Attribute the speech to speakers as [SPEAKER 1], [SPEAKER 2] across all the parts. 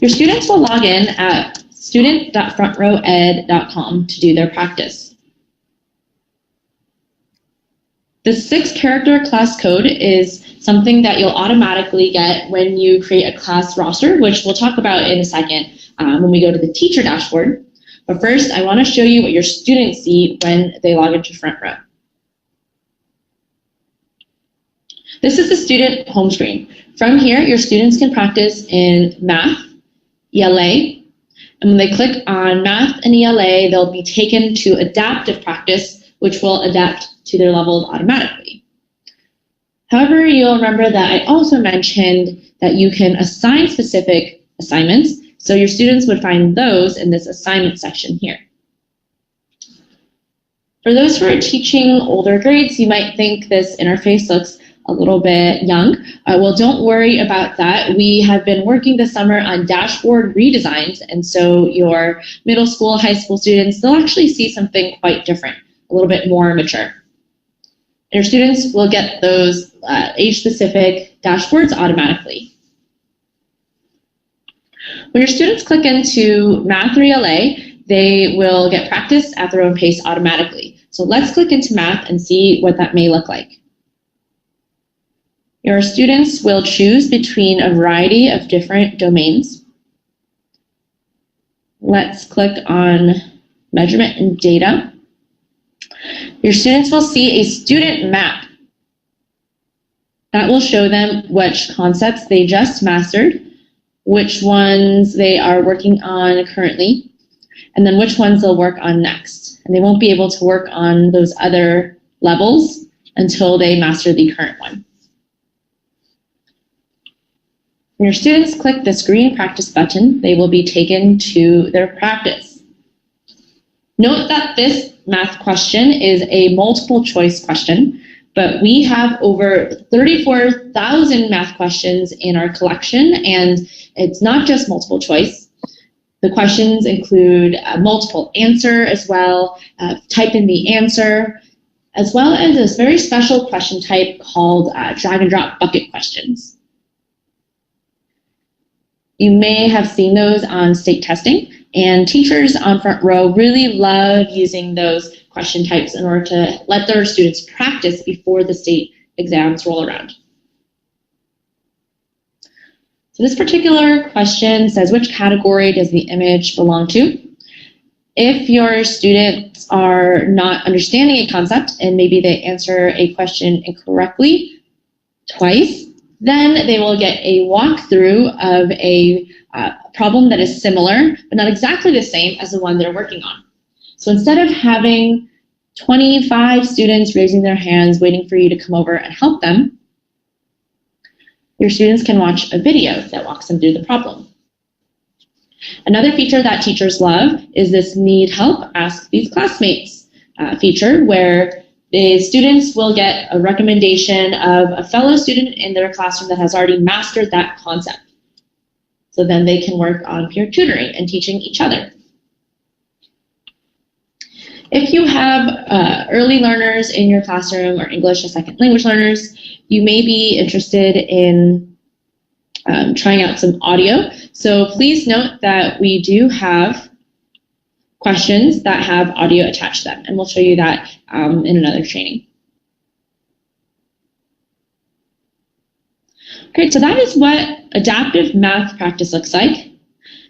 [SPEAKER 1] Your students will log in at student.frontrowed.com to do their practice. The 6-character class code is something that you'll automatically get when you create a class roster, which we'll talk about in a second when we go to the teacher dashboard. But first, I want to show you what your students see when they log into FrontRow. This is the student home screen. From here, your students can practice in math, ELA, and when they click on math and ELA, they'll be taken to adaptive practice, which will adapt to their levels automatically. However, you'll remember that I also mentioned that you can assign specific assignments, so your students would find those in this assignment section here. For those who are teaching older grades, you might think this interface looks a little bit young. Well, don't worry about that. We have been working this summer on dashboard redesigns, and so your middle school, high school students, they'll actually see something quite different, a little bit more mature. Your students will get those age-specific dashboards automatically. When your students click into Math or ELA, they will get practice at their own pace automatically. So let's click into Math and see what that may look like. Your students will choose between a variety of different domains. Let's click on Measurement and Data. Your students will see a student map. That will show them which concepts they just mastered, which ones they are working on currently, and then which ones they'll work on next. And they won't be able to work on those other levels until they master the current one. When your students click this green practice button, they will be taken to their practice. Note that this math question is a multiple choice question, but we have over 34,000 math questions in our collection, and it's not just multiple choice. The questions include a multiple answer as well, type in the answer, as well as this very special question type called drag and drop bucket questions. You may have seen those on state testing, and teachers on FrontRow really love using those question types in order to let their students practice before the state exams roll around. So this particular question says, which category does the image belong to? If your students are not understanding a concept and maybe they answer a question incorrectly twice, then they will get a walkthrough of a problem that is similar, but not exactly the same as the one they're working on. So instead of having 25 students raising their hands waiting for you to come over and help them, your students can watch a video that walks them through the problem. Another feature that teachers love is this Need Help, Ask These Classmates feature, where the students will get a recommendation of a fellow student in their classroom that has already mastered that concept. So then they can work on peer tutoring and teaching each other. If you have early learners in your classroom or English as second language learners, you may be interested in trying out some audio. So please note that we do have questions that have audio attached to them, and we'll show you that in another training. Great, so that is what adaptive math practice looks like.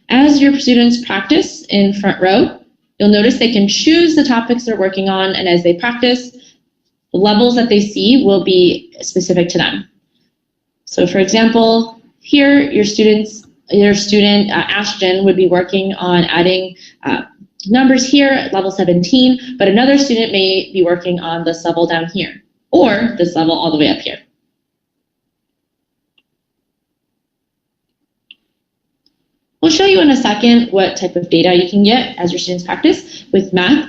[SPEAKER 1] As your students practice in FrontRow, you'll notice they can choose the topics they're working on, and as they practice, the levels that they see will be specific to them. So for example, here your student Ashton would be working on adding numbers here at level 17, but another student may be working on this level down here, or this level all the way up here. We'll show you in a second what type of data you can get as your students practice with math.